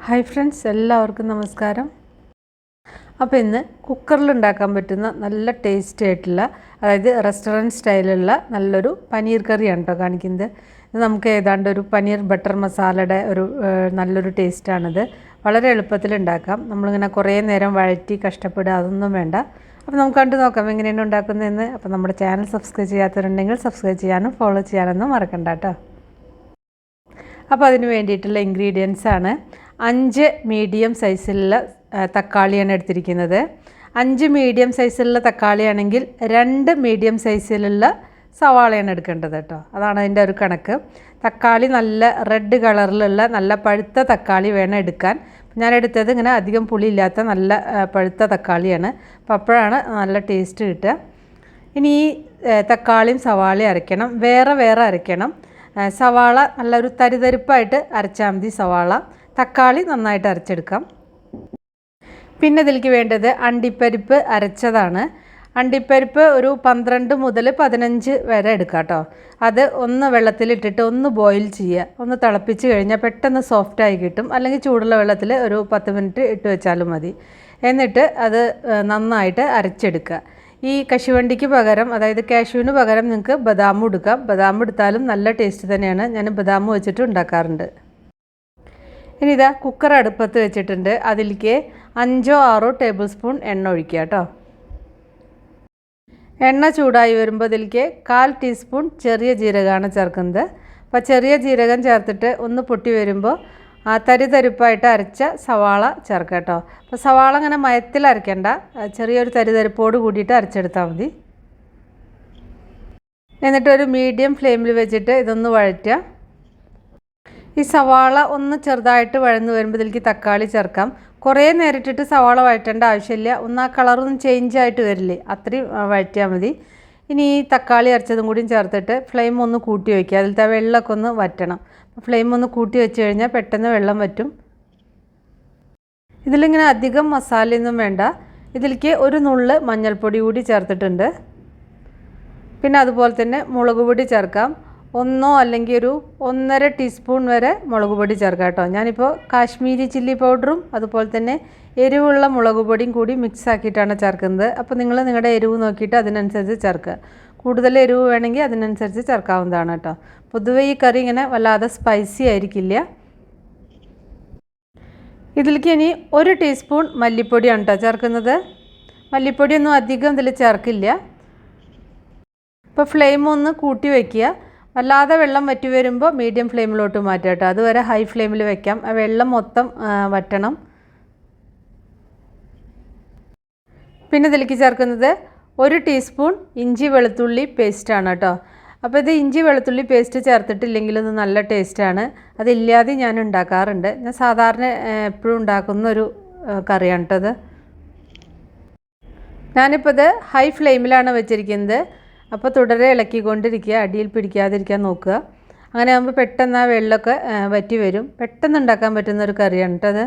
Hi friends, എല്ലാവർക്കും നമസ്കാരം. അപ്പോൾ ഇന്ന് കുക്കറിൽ ഉണ്ടാക്കാൻ പറ്റുന്ന നല്ല ടേസ്റ്റി ആയിട്ടുള്ള, അതായത് റെസ്റ്റോറൻറ്റ് സ്റ്റൈലുള്ള നല്ലൊരു പനീർ കറിയാണ് കേട്ടോ കാണിക്കുന്നത്. ഇത് നമുക്ക് ഏതാണ്ട് ഒരു പനീർ ബട്ടർ മസാലയുടെ നല്ലൊരു ടേസ്റ്റാണിത്. വളരെ എളുപ്പത്തിൽ ഉണ്ടാക്കാം. നമ്മളിങ്ങനെ കുറേ നേരം വഴറ്റി കഷ്ടപ്പെടുക അതൊന്നും വേണ്ട. അപ്പോൾ നമുക്ക് കണ്ടു നോക്കാം എങ്ങനെയാണ് ഉണ്ടാക്കുന്നതെന്ന്. അപ്പോൾ നമ്മുടെ ചാനൽ സബ്സ്ക്രൈബ് ചെയ്യാത്തവരുണ്ടെങ്കിൽ സബ്സ്ക്രൈബ് ചെയ്യാനും ഫോളോ ചെയ്യാനൊന്നും മറക്കണ്ട കേട്ടോ. അപ്പോൾ അതിന് വേണ്ടിയിട്ടുള്ള ഇൻഗ്രീഡിയൻസ് ആണ് 5 മീഡിയം സൈസിലുള്ള തക്കാളിയാണ് എടുത്തിരിക്കുന്നത്. 5 മീഡിയം സൈസിലുള്ള തക്കാളിയാണെങ്കിൽ 2 മീഡിയം സൈസിലുള്ള സവാളയാണ് എടുക്കേണ്ടത് കേട്ടോ. അതാണ് അതിൻ്റെ ഒരു കണക്ക്. തക്കാളി നല്ല റെഡ് കളറിലുള്ള നല്ല പഴുത്ത തക്കാളി വേണം എടുക്കാൻ. ഞാൻ എടുത്തത് ഇങ്ങനെ അധികം പുളിയില്ലാത്ത നല്ല പഴുത്ത തക്കാളിയാണ്. അപ്പോൾ അപ്പോഴാണ് നല്ല ടേസ്റ്റ് കിട്ടുക. ഇനി ഈ തക്കാളിയും സവാളയും അരയ്ക്കണം, വേറെ വേറെ അരയ്ക്കണം. സവാള നല്ലൊരു തരിതരിപ്പായിട്ട് അരച്ചാൽ മതി സവാള. തക്കാളി നന്നായിട്ട് അരച്ചെടുക്കാം. പിന്നെ ഇതിലേക്ക് വേണ്ടത് അണ്ടിപ്പരിപ്പ് അരച്ചതാണ്. അണ്ടിപ്പരിപ്പ് ഒരു 12 മുതൽ 15 വരെ എടുക്കാം കേട്ടോ. അത് ഒന്ന് വെള്ളത്തിലിട്ടിട്ട് ഒന്ന് ബോയിൽ ചെയ്യുക. ഒന്ന് തിളപ്പിച്ച് കഴിഞ്ഞാൽ പെട്ടെന്ന് സോഫ്റ്റായി കിട്ടും. അല്ലെങ്കിൽ ചൂടുള്ള വെള്ളത്തിൽ ഒരു 10 മിനിറ്റ് ഇട്ട് വെച്ചാലും മതി. എന്നിട്ട് അത് നന്നായിട്ട് അരച്ചെടുക്കുക. ഈ കശുവണ്ടിക്ക് പകരം, അതായത് കാഷ്യൂവിന് പകരം നിങ്ങൾക്ക് ബദാം എടുക്കാം. ബദാം എടുത്താലും നല്ല ടേസ്റ്റ് തന്നെയാണ്. ഞാൻ ബദാം വെച്ചിട്ട് ഉണ്ടാക്കാറുണ്ട്. ഇനി ഇതാ കുക്കർ അടുപ്പത്ത് വെച്ചിട്ടുണ്ട്. അതിലേക്ക് 5-6 ടേബിൾ സ്പൂൺ എണ്ണ ഒഴിക്കുക കേട്ടോ. എണ്ണ ചൂടായി വരുമ്പോൾ അതിലേക്ക് 1/4 ടീസ്പൂൺ ചെറിയ ജീരകമാണ് ചേർക്കുന്നത്. അപ്പോൾ ചെറിയ ജീരകം ചേർത്തിട്ട് ഒന്ന് പൊട്ടി വരുമ്പോൾ തരിതരിപ്പായിട്ട് അരച്ച സവാള ചേർക്കുക കേട്ടോ. അപ്പോൾ സവാള അങ്ങനെ മയത്തിൽ അരയ്ക്കേണ്ട, ചെറിയൊരു തരിതരിപ്പോട് കൂടിയിട്ട് അരച്ചെടുത്താൽ മതി. എന്നിട്ടൊരു മീഡിയം ഫ്ലെയിമിൽ വെച്ചിട്ട് ഇതൊന്ന് വഴറ്റുക. ഈ സവാള ഒന്ന് ചെറുതായിട്ട് വഴന്ന് വരുമ്പോൾ ഇതിലേക്ക് തക്കാളി ചേർക്കാം. കുറേ നേരിട്ടിട്ട് സവാള വഴറ്റേണ്ട ആവശ്യമില്ല. ഒന്ന് ആ കളറൊന്നും ചേഞ്ച് ആയിട്ട് വരില്ലേ, അത്രയും വഴറ്റിയാൽ മതി. ഇനി ഈ തക്കാളി അരച്ചതും കൂടിയും ചേർത്തിട്ട് ഫ്ലെയിം ഒന്ന് കൂട്ടി വയ്ക്കുക. അതിലത്തെ വെള്ളമൊക്കെ ഒന്ന് വറ്റണം. ഫ്ലെയിം ഒന്ന് കൂട്ടി വെച്ച് കഴിഞ്ഞാൽ പെട്ടെന്ന് വെള്ളം വറ്റും. ഇതിലിങ്ങനെ അധികം മസാലയൊന്നും വേണ്ട. ഇതിലേക്ക് ഒരു നുള്ള് മഞ്ഞൾപ്പൊടി കൂടി ചേർത്തിട്ടുണ്ട്. പിന്നെ അതുപോലെ തന്നെ മുളക് പൊടി ചേർക്കാം. 1 അല്ലെങ്കിൽ ഒരു 1.5 ടീസ്പൂൺ വരെ മുളക് പൊടി ചേർക്കാം കേട്ടോ. ഞാനിപ്പോൾ കാശ്മീരി ചില്ലി പൗഡറും അതുപോലെ തന്നെ എരിവുള്ള മുളക് പൊടിയും കൂടി മിക്സ് ആക്കിയിട്ടാണ് ചേർക്കുന്നത്. അപ്പോൾ നിങ്ങൾ നിങ്ങളുടെ എരിവ് നോക്കിയിട്ട് അതിനനുസരിച്ച് ചേർക്കുക. കൂടുതൽ എരിവ് വേണമെങ്കിൽ അതിനനുസരിച്ച് ചേർക്കാവുന്നതാണ് കേട്ടോ. പൊതുവെ ഈ കറി ഇങ്ങനെ വല്ലാതെ സ്പൈസി ആയിരിക്കില്ല. ഇതിലേക്ക് ഇനി 1 ടീസ്പൂൺ മല്ലിപ്പൊടിയാണ് കേട്ടോ ചേർക്കുന്നത്. മല്ലിപ്പൊടിയൊന്നും അധികം ഇതിൽ ചേർക്കില്ല. ഇപ്പോൾ ഫ്ലെയിം ഒന്ന് കൂട്ടി വയ്ക്കുക. വല്ലാതെ വെള്ളം വറ്റി വരുമ്പോൾ മീഡിയം ഫ്ലെയിമിലോട്ട് മാറ്റുക കേട്ടോ. അതുവരെ ഹൈ ഫ്ലെയിമിൽ വെക്കാം. ആ വെള്ളം മൊത്തം വറ്റണം. പിന്നെ ഇതിലേക്ക് ചേർക്കുന്നത് 1 ടീസ്പൂൺ ഇഞ്ചി വെളുത്തുള്ളി പേസ്റ്റാണ് കേട്ടോ. അപ്പോൾ ഇത് ഇഞ്ചി വെളുത്തുള്ളി പേസ്റ്റ് ചേർത്തിട്ടില്ലെങ്കിൽ ഇത് നല്ല ടേസ്റ്റാണ്. അതില്ലാതെ ഞാൻ ഉണ്ടാക്കാറുണ്ട്. ഞാൻ സാധാരണ എപ്പോഴും ഉണ്ടാക്കുന്നൊരു കറിയാണ് കേട്ടോ ഇത്. ഞാനിപ്പോൾ ഇത് ഹൈ ഫ്ലെയിമിലാണ് വെച്ചിരിക്കുന്നത്. അപ്പോൾ തുടരെ ഇളക്കിക്കൊണ്ടിരിക്കുക, അടിയിൽ പിടിക്കാതിരിക്കാൻ നോക്കുക. അങ്ങനെ ആകുമ്പോൾ പെട്ടെന്ന് ആ വെള്ളമൊക്കെ വറ്റി വരും. പെട്ടെന്ന് ഉണ്ടാക്കാൻ പറ്റുന്ന ഒരു കറിയാണ് കേട്ടോ അത്.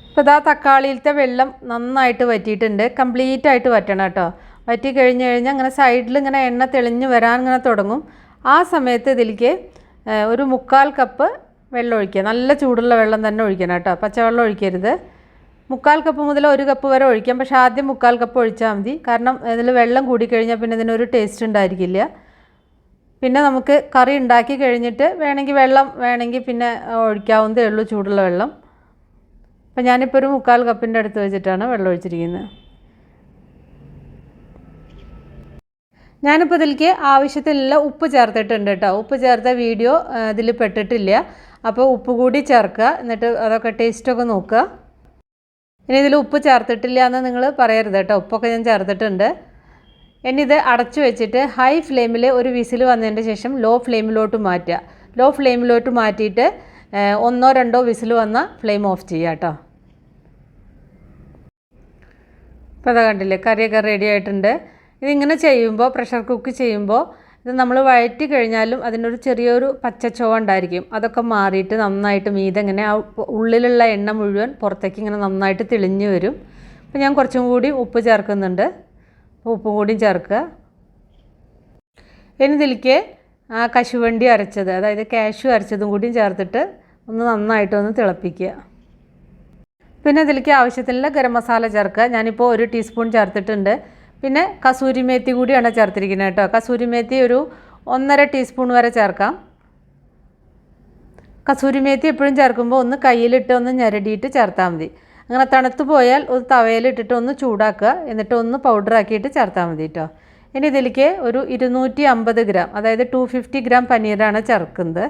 അപ്പോൾ ഇതാ തക്കാളിയിലത്തെ വെള്ളം നന്നായിട്ട് വറ്റിയിട്ടുണ്ട്. കംപ്ലീറ്റ് ആയിട്ട് വറ്റണം കേട്ടോ. വറ്റി കഴിഞ്ഞ് കഴിഞ്ഞാൽ അങ്ങനെ സൈഡിൽ ഇങ്ങനെ എണ്ണ തെളിഞ്ഞ് വരാൻ ഇങ്ങനെ തുടങ്ങും. ആ സമയത്ത് ഇതിലേക്ക് ഒരു 1/4 കപ്പ് വെള്ളം ഒഴിക്കുക. നല്ല ചൂടുള്ള വെള്ളം തന്നെ ഒഴിക്കണം കേട്ടോ, പച്ചവെള്ളം ഒഴിക്കരുത്. 1/4 കപ്പ് മുതൽ 1 കപ്പ് വരെ ഒഴിക്കാം. പക്ഷേ ആദ്യം 1/4 കപ്പ് ഒഴിച്ചാൽ മതി. കാരണം ഇതിൽ വെള്ളം കൂടിക്കഴിഞ്ഞാൽ പിന്നെ ഇതിനൊരു ടേസ്റ്റ് ഉണ്ടായിരിക്കില്ല. പിന്നെ നമുക്ക് കറി ഉണ്ടാക്കി കഴിഞ്ഞിട്ട് വേണമെങ്കിൽ പിന്നെ ഒഴിക്കാവുന്നതേ ഉള്ളൂ ചൂടുള്ള വെള്ളം. അപ്പോൾ ഞാനിപ്പോൾ ഒരു 1/4 കപ്പിൻ്റെ അടുത്ത് വെച്ചിട്ടാണ് വെള്ളം ഒഴിച്ചിരിക്കുന്നത്. ഞാനിപ്പോൾ ഇതിലേക്ക് ആവശ്യത്തിനുള്ള ഉപ്പ് ചേർത്തിട്ടുണ്ട് കേട്ടോ. ഉപ്പ് ചേർത്ത വീഡിയോ ഇതിൽ പെട്ടിട്ടില്ല. അപ്പോൾ ഉപ്പ് കൂടി ചേർക്കുക. എന്നിട്ട് അതൊക്കെ ടേസ്റ്റൊക്കെ നോക്കുക. ഇനി ഇതിൽ ഉപ്പ് ചേർത്തിട്ടില്ല എന്ന് നിങ്ങൾ പറയരുത് കേട്ടോ. ഉപ്പൊക്കെ ഞാൻ ചേർത്തിട്ടുണ്ട്. ഇനി ഇത് അടച്ചു വെച്ചിട്ട് ഹൈ ഫ്ലെയിമിൽ ഒരു വിസിൽ വന്നതിന് ശേഷം ലോ ഫ്ലെയിമിലോട്ട് മാറ്റുക. ലോ ഫ്ലെയിമിലോട്ട് മാറ്റിയിട്ട് 1-2 വിസിൽ വന്നാൽ ഫ്ലെയിം ഓഫ് ചെയ്യുക കേട്ടോ. അപ്പോൾ അതാ കണ്ടില്ലേ, കറിയൊക്കെ റെഡി ആയിട്ടുണ്ട്. ഇതിങ്ങനെ ചെയ്യുമ്പോൾ, പ്രഷർ കുക്ക് ചെയ്യുമ്പോൾ ഇത് നമ്മൾ വഴറ്റി കഴിഞ്ഞാലും അതിനൊരു ചെറിയൊരു പച്ചച്ചുവ ഉണ്ടായിരിക്കും. അതൊക്കെ മാറിയിട്ട് നന്നായിട്ട് മീതെ ഇങ്ങനെ ആ ഉള്ളിലുള്ള എണ്ണ മുഴുവൻ പുറത്തേക്ക് ഇങ്ങനെ നന്നായിട്ട് തെളിഞ്ഞ് വരും. അപ്പോൾ ഞാൻ കുറച്ചും കൂടി ഉപ്പ് ചേർക്കുന്നുണ്ട്. അപ്പോൾ ഉപ്പും കൂടിയും ചേർക്കുക. ഇനി ഇതിലേക്ക് കശുവണ്ടി അരച്ചത്, അതായത് കാഷ്യൂ അരച്ചതും കൂടിയും ചേർത്തിട്ട് ഒന്ന് നന്നായിട്ടൊന്ന് തിളപ്പിക്കുക. പിന്നെ ഇതിലേക്ക് ആവശ്യത്തിനുള്ള ഗരം മസാല ചേർക്കുക. ഞാനിപ്പോൾ 1 ടീസ്പൂൺ ചേർത്തിട്ടുണ്ട്. പിന്നെ കസൂരി മേത്തി കൂടിയാണ് ചേർത്തിരിക്കുന്നത് കേട്ടോ. കസൂരി മേത്തി ഒരു 1.5 ടീസ്പൂൺ വരെ ചേർക്കാം. കസൂരി മേത്തി എപ്പോഴും ചേർക്കുമ്പോൾ ഒന്ന് കയ്യിലിട്ട് ഒന്ന് ഞെരടിയിട്ട് ചേർത്താൽ മതി. അങ്ങനെ തണുത്ത് പോയാൽ ഒരു തവയിലിട്ടിട്ട് ഒന്ന് ചൂടാക്കുക, എന്നിട്ട് ഒന്ന് പൗഡറാക്കിയിട്ട് ചേർത്താൽ മതി കേട്ടോ. ഇനി ഇതിലേക്ക് ഒരു 250 ഗ്രാം, അതായത് 250 ഗ്രാം പനീറാണ് ചേർക്കുന്നത്.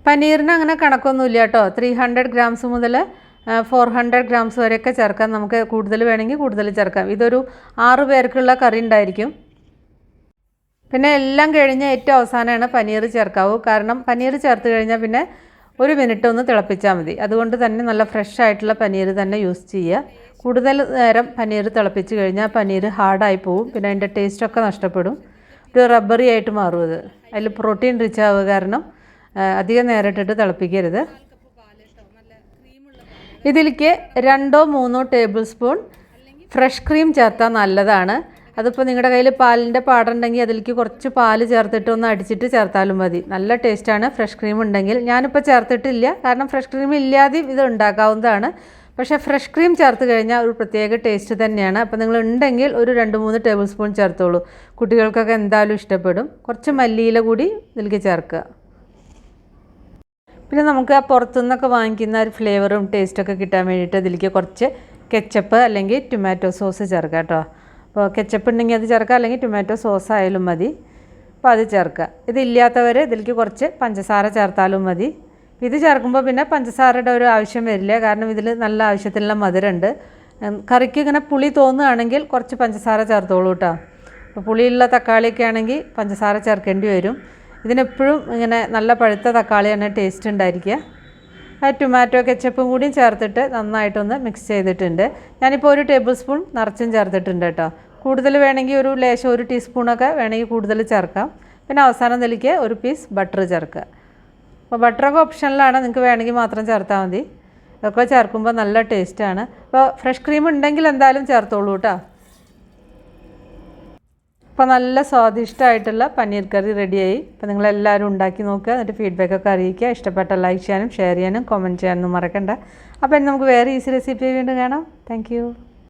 പനീറിന് അങ്ങനെ കണക്കൊന്നുമില്ല കേട്ടോ. 300 ഗ്രാംസ് മുതൽ 400 ഗ്രാംസ് വരെയൊക്കെ ചേർക്കാം. നമുക്ക് കൂടുതൽ വേണമെങ്കിൽ കൂടുതൽ ചേർക്കാം. ഇതൊരു 6 പേർക്കുള്ള കറി ഉണ്ടായിരിക്കും. പിന്നെ എല്ലാം കഴിഞ്ഞ് ഏറ്റവും അവസാനമാണ് പനീർ ചേർക്കാവൂ. കാരണം പനീർ ചേർത്ത് കഴിഞ്ഞാൽ പിന്നെ 1 മിനിറ്റ് ഒന്ന് തിളപ്പിച്ചാൽ മതി. അതുകൊണ്ട് തന്നെ നല്ല ഫ്രഷ് ആയിട്ടുള്ള പനീർ തന്നെ യൂസ് ചെയ്യുക. കൂടുതൽ നേരം പനീർ തിളപ്പിച്ച് കഴിഞ്ഞാൽ പനീർ ഹാർഡായി പോവും. പിന്നെ അതിൻ്റെ ടേസ്റ്റൊക്കെ നഷ്ടപ്പെടും. ഒരു റബ്ബറി ആയിട്ട് മാറും. അത് അതിൽ പ്രോട്ടീൻ റിച്ച് ആവുക കാരണം അധികം നേരം ഇട്ടിട്ട് തിളപ്പിക്കരുത്. ഇതിലേക്ക് 2-3 ടേബിൾ സ്പൂൺ ഫ്രഷ് ക്രീം ചേർത്താൽ നല്ലതാണ്. അതിപ്പോൾ നിങ്ങളുടെ കയ്യിൽ പാലിൻ്റെ പാടുണ്ടെങ്കിൽ അതിലേക്ക് കുറച്ച് പാൽ ചേർത്തിട്ട് ഒന്ന് അടിച്ചിട്ട് ചേർത്താലും മതി. നല്ല ടേസ്റ്റാണ് ഫ്രഷ് ക്രീം ഉണ്ടെങ്കിൽ. ഞാനിപ്പോൾ ചേർത്തിട്ടില്ല, കാരണം ഫ്രഷ് ക്രീം ഇല്ലാതെയും ഇത് ഉണ്ടാക്കാവുന്നതാണ്. പക്ഷേ ഫ്രഷ് ക്രീം ചേർത്ത് കഴിഞ്ഞാൽ ഒരു പ്രത്യേക ടേസ്റ്റ് തന്നെയാണ്. അപ്പോൾ നിങ്ങൾ ഉണ്ടെങ്കിൽ ഒരു 2-3 ടേബിൾ സ്പൂൺ ചേർത്തോളൂ. കുട്ടികൾക്കൊക്കെ എന്തായാലും ഇഷ്ടപ്പെടും. കുറച്ച് മല്ലിയില കൂടി ഇതിലേക്ക് ചേർക്കുക. പിന്നെ നമുക്ക് ആ പുറത്തുനിന്നൊക്കെ വാങ്ങിക്കുന്ന ഒരു ഫ്ലേവറും ടേസ്റ്റൊക്കെ കിട്ടാൻ വേണ്ടിയിട്ട് ഇതിലേക്ക് കുറച്ച് കെച്ചപ്പ് അല്ലെങ്കിൽ ടൊമാറ്റോ സോസ് ചേർക്കുക കേട്ടോ. അപ്പോൾ കെച്ചപ്പ് ഉണ്ടെങ്കിൽ അത് ചേർക്കുക, അല്ലെങ്കിൽ ടൊമാറ്റോ സോസ് ആയാലും മതി. അപ്പോൾ അത് ചേർക്കുക. ഇതില്ലാത്തവർ ഇതിലേക്ക് കുറച്ച് പഞ്ചസാര ചേർത്താലും മതി. ഇത് ചേർക്കുമ്പോൾ പിന്നെ പഞ്ചസാരയുടെ ഒരു ആവശ്യം വരില്ല, കാരണം ഇതിൽ നല്ല ആവശ്യത്തിനുള്ള മധുരമുണ്ട്. കറിക്ക് ഇങ്ങനെ പുളി തോന്നുകയാണെങ്കിൽ കുറച്ച് പഞ്ചസാര ചേർത്തോളൂ കേട്ടോ. അപ്പോൾ പുളിയുള്ള തക്കാളിയൊക്കെ ആണെങ്കിൽ പഞ്ചസാര ചേർക്കേണ്ടി വരും. ഇതിനെപ്പോഴും ഇങ്ങനെ നല്ല പഴുത്ത തക്കാളിയാണ് ടേസ്റ്റ് ഉണ്ടായിരിക്കുക. ആ ടൊമാറ്റോ കെച്ചപ്പും കൂടിയും ചേർത്തിട്ട് നന്നായിട്ടൊന്ന് മിക്സ് ചെയ്തിട്ടുണ്ട്. ഞാനിപ്പോൾ 1 ടേബിൾ സ്പൂൺ നിറച്ചും ചേർത്തിട്ടുണ്ട് കേട്ടോ. കൂടുതൽ വേണമെങ്കിൽ ഒരു ലേശം 1 ടീസ്പൂണൊക്കെ വേണമെങ്കിൽ കൂടുതൽ ചേർക്കാം. പിന്നെ അവസാനം ഇതിലേക്ക് 1 പീസ് ബട്ടർ ചേർക്കുക. അപ്പോൾ ബട്ടറൊക്കെ ഓപ്ഷനിലാണ്, നിങ്ങൾക്ക് വേണമെങ്കിൽ മാത്രം ചേർത്താൽ മതി. ഇതൊക്കെ ചേർക്കുമ്പോൾ നല്ല ടേസ്റ്റാണ്. അപ്പോൾ ഫ്രഷ് ക്രീം ഉണ്ടെങ്കിൽ എന്തായാലും ചേർത്തോളൂ കേട്ടോ. അപ്പോൾ നല്ല സ്വാദിഷ്ടമായിട്ടുള്ള പനീർ കറി റെഡിയായി. അപ്പോൾ നിങ്ങളെല്ലാവരും ഉണ്ടാക്കി നോക്കുക, എന്നിട്ട് ഫീഡ്ബാക്കൊക്കെ അറിയിക്കുക. ഇഷ്ടപ്പെട്ട ലൈക്ക് ചെയ്യാനും ഷെയർ ചെയ്യാനും കമൻറ്റ് ചെയ്യാനും മറക്കണ്ട. അപ്പോൾ നമുക്ക് വേറെ ഈസി റെസിപ്പി വീണ്ടും കാണാം. താങ്ക്